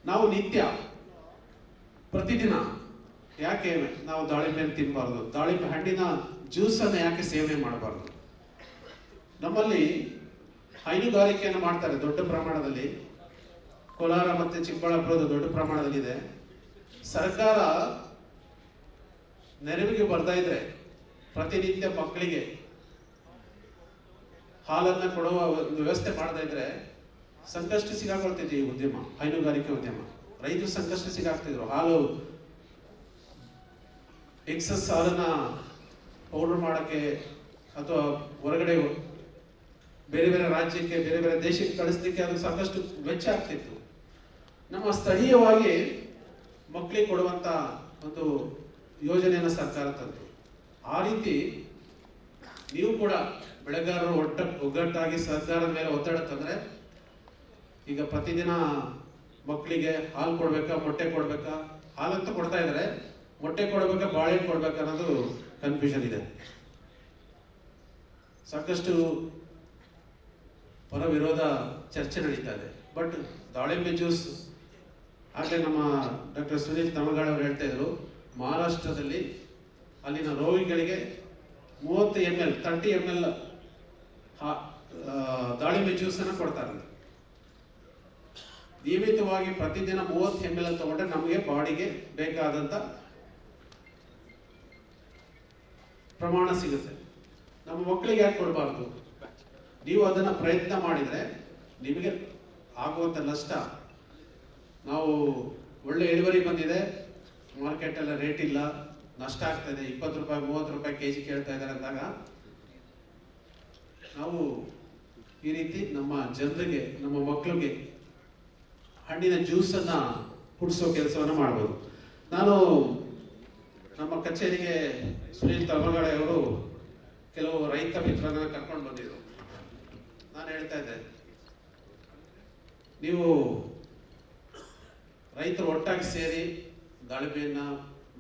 ನಾವು ನಿತ್ಯ ಪ್ರತಿದಿನ ಯಾಕೆ ನಾವು ದಾಳಿಂಬೆಯನ್ನು ತಿನ್ನಬಾರ್ದು, ದಾಳಿಂಬೆ ಹಣ್ಣಿನ ಜ್ಯೂಸನ್ನು ಯಾಕೆ ಸೇವನೆ ಮಾಡಬಾರ್ದು? ನಮ್ಮಲ್ಲಿ ಹೈನುಗಾರಿಕೆಯನ್ನು ಮಾಡ್ತಾರೆ ದೊಡ್ಡ ಪ್ರಮಾಣದಲ್ಲಿ. ಕೋಲಾರ ಮತ್ತು ಚಿಕ್ಕಬಳ್ಳಾಪುರದ ದೊಡ್ಡ ಪ್ರಮಾಣದಲ್ಲಿದೆ. ಸರ್ಕಾರ ನೆರವಿಗೆ ಬರ್ತಾ ಇದ್ರೆ ಪ್ರತಿನಿತ್ಯ ಮಕ್ಕಳಿಗೆ ಹಾಲನ್ನು ಕೊಡುವ ಒಂದು ವ್ಯವಸ್ಥೆ ಮಾಡ್ತಾ ಇದ್ರೆ ಸಂಕಷ್ಟ ಸಿಗಾಕೊಳ್ತಿದ್ವಿ. ಈ ಉದ್ಯಮ, ಹೈನುಗಾರಿಕೆ ಉದ್ಯಮ, ರೈತರು ಸಂಕಷ್ಟ ಸಿಗಾಕ್ತಿದ್ರು. ಹಾಲು ಎಕ್ಸಸ್ ಹಾಲನ್ನ ಪೌಡರ್ ಮಾಡೋಕ್ಕೆ ಅಥವಾ ಹೊರಗಡೆ ಬೇರೆ ಬೇರೆ ರಾಜ್ಯಕ್ಕೆ, ಬೇರೆ ಬೇರೆ ದೇಶಕ್ಕೆ ಕಳಿಸ್ಲಿಕ್ಕೆ ಅದು ಸಾಕಷ್ಟು ವೆಚ್ಚ ಆಗ್ತಿತ್ತು. ನಮ್ಮ ಸ್ಥಳೀಯವಾಗಿ ಮಕ್ಕಳಿಗೆ ಕೊಡುವಂತ ಒಂದು ಯೋಜನೆಯನ್ನು ಸರ್ಕಾರ ತಂತು. ಆ ರೀತಿ ನೀವು ಕೂಡ ಬೆಳೆಗಾರರು ಒಗ್ಗಟ್ಟಾಗಿ ಸರ್ಕಾರದ ಮೇಲೆ ಒತ್ತಡ ತಂದ್ರೆ, ಈಗ ಪ್ರತಿದಿನ ಮಕ್ಕಳಿಗೆ ಹಾಲು ಕೊಡ್ಬೇಕಾ, ಮೊಟ್ಟೆ ಕೊಡ್ಬೇಕಾ? ಹಾಲಂತೂ ಕೊಡ್ತಾ ಇದ್ದಾರೆ, ಮೊಟ್ಟೆ ಕೊಡ್ಬೇಕಾ, ಬಾಳೆಹಣ್ಣು ಕೊಡ್ಬೇಕಾ ಅನ್ನೋದು ಕನ್ಫ್ಯೂಷನ್ ಇದೆ. ಸಾಕಷ್ಟು ಪರ ವಿರೋಧ ಚರ್ಚೆ ನಡೀತಾ ಇದೆ. ಬಟ್ ದಾಳಿಂಬೆ ಜ್ಯೂಸ್, ಹಾಗೆ ನಮ್ಮ ಡಾಕ್ಟರ್ ಸುನೀಲ್ ತಮಗಾಳ್ ಅವರು ಹೇಳ್ತಾ ಇದ್ರು, ಮಹಾರಾಷ್ಟ್ರದಲ್ಲಿ ಅಲ್ಲಿನ ರೋಗಿಗಳಿಗೆ 30 ml 30 ml ದಾಳಿಂಬೆ ಜ್ಯೂಸ್ ಅನ್ನು ಕೊಡ್ತಾರೆ. ನಿಯಮಿತವಾಗಿ ಪ್ರತಿದಿನ 30 ml ತಗೊಂಡ್ರೆ ನಮಗೆ ಬಾಡಿಗೆ ಬೇಕಾದಂತ ಪ್ರಮಾಣ ಸಿಗುತ್ತೆ. ನಮ್ಮ ಮಕ್ಕಳಿಗೆ ಯಾಕೆ ಕೊಡಬಾರ್ದು? ನೀವು ಅದನ್ನ ಪ್ರಯತ್ನ ಮಾಡಿದ್ರೆ ನಿಮಗೆ ಆಗುವಂತ ನಷ್ಟ, ನಾವು ಒಳ್ಳೆ ಇಳುವರಿ ಬಂದಿದೆ, ಮಾರ್ಕೆಟ್ ಎಲ್ಲ ರೇಟ್ ಇಲ್ಲ, ನಷ್ಟ ಆಗ್ತದೆ, 20 ರೂಪಾಯಿ 30 ರೂಪಾಯಿ ಕೆಜಿ ಕೇಳ್ತಾ ಇದ್ದಾರೆ ಅಂದಾಗ ನಾವು ಈ ರೀತಿ ನಮ್ಮ ಜನರಿಗೆ, ನಮ್ಮ ಮಕ್ಕಳಿಗೆ ಹಣ್ಣಿನ ಜ್ಯೂಸನ್ನ ಕುಡಿಸೋ ಕೆಲಸವನ್ನ ಮಾಡ್ಬೋದು. ನಾನು ನಮ್ಮ ಕಚೇರಿಗೆ ಸುನೀಲ್ ತಮಗಾಳೆ ಅವರು ಕೆಲವು ರೈತ ಮಿತ್ರರನ್ನ ಕರ್ಕೊಂಡು ಬಂದಿದ್ರು. ನಾನು ಹೇಳ್ತಾ ಇದ್ದೆ, ನೀವು ರೈತರು ಒಟ್ಟಾಗಿ ಸೇರಿ ದಾಳಿಂಬೆಯನ್ನ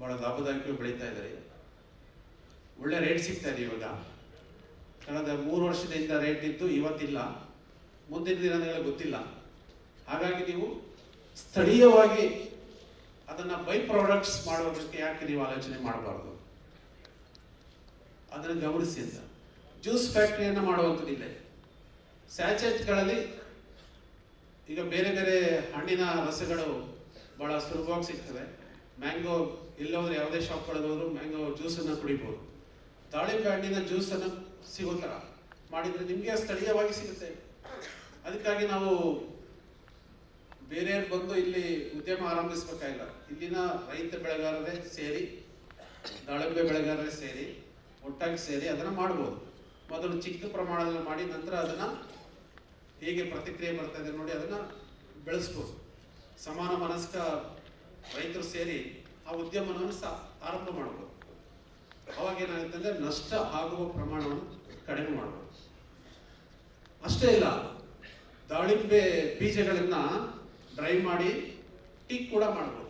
ಬಹಳ ಲಾಭದಾಯಕವಾಗಿ ಬೆಳೀತಾ ಇದ್ದಾರೆ. ಒಳ್ಳೆ ರೇಟ್ ಸಿಗ್ತಾ ಇದೆ. ಇವಾಗ ಕಳೆದ 3 ವರ್ಷದಿಂದ ರೇಟ್ ಇತ್ತು, ಇವತ್ತಿಲ್ಲ, ಮುಂದಿನ ದಿನಗಳಲ್ಲಿ ಗೊತ್ತಿಲ್ಲ. ಹಾಗಾಗಿ ನೀವು ಸ್ಥಳೀಯವಾಗಿ ಅದನ್ನ ಬೈ ಪ್ರಾಡಕ್ಟ್ಸ್ ಮಾಡೋದಕ್ಕೆ ಯಾಕೆ ನೀವು ಆಲೋಚನೆ ಮಾಡಬಾರ್ದು? ಅದನ್ನು ಗಮನಿಸಿ ಅಂತ. ಜ್ಯೂಸ್ ಫ್ಯಾಕ್ಟರಿಯನ್ನು ಮಾಡುವಂಥದ್ದಿಲ್ಲ. ಸ್ಯಾಚೆಟ್ಗಳಲ್ಲಿ ಈಗ ಬೇರೆ ಬೇರೆ ಹಣ್ಣಿನ ರಸಗಳು ಬಹಳ ಸುಲಭವಾಗಿ ಸಿಗ್ತವೆ. ಮ್ಯಾಂಗೋ ಎಲ್ಲೋದ್ರೆ ಯಾವುದೇ ಶಾಪ್ಗಳಲ್ಲಿ ಹೋದ್ರು ಮ್ಯಾಂಗೋ ಜ್ಯೂಸನ್ನು ಕುಡಿಬೋದು. ದಾಳಿಂಬೆ ಹಣ್ಣಿನ ಜ್ಯೂಸನ್ನು ಸಿಗೋ ಥರ ಮಾಡಿದರೆ ನಿಮಗೆ ಸ್ಥಳೀಯವಾಗಿ ಸಿಗುತ್ತೆ. ಅದಕ್ಕಾಗಿ ನಾವು ಬೇರೆಯವ್ರು ಬಂದು ಇಲ್ಲಿ ಉದ್ಯಮ ಆರಂಭಿಸಬೇಕಾಗಿಲ್ಲ. ಇಲ್ಲಿನ ರೈತ ಬೆಳೆಗಾರರೇ ಸೇರಿ, ದಾಳಿಂಬೆ ಬೆಳೆಗಾರರೇ ಸೇರಿ, ಒಟ್ಟಾಗಿ ಸೇರಿ ಅದನ್ನು ಮಾಡ್ಬೋದು. ಮೊದಲು ಚಿಕ್ಕ ಪ್ರಮಾಣದಲ್ಲಿ ಮಾಡಿ ನಂತರ ಅದನ್ನು ಹೇಗೆ ಪ್ರತಿಕ್ರಿಯೆ ಬರ್ತದೆ ನೋಡಿ ಅದನ್ನು ಬೆಳೆಸ್ಬೋದು. ಸಮಾನ ಮನಸ್ಕ ರೈತರು ಸೇರಿ ಆ ಉದ್ಯಮವನ್ನು ಆರಂಭ ಮಾಡ್ಬೋದು. ಅವಾಗ ಏನಾಗುತ್ತೆ ಅಂದರೆ ನಷ್ಟ ಆಗುವ ಪ್ರಮಾಣವನ್ನು ಕಡಿಮೆ ಮಾಡ್ಬೋದು. ಅಷ್ಟೇ ಇಲ್ಲ, ದಾಳಿಂಬೆ ಬೀಜಗಳನ್ನ ಡ್ರೈ ಮಾಡಿ ಟೀ ಕೂಡ ಮಾಡ್ಬೋದು.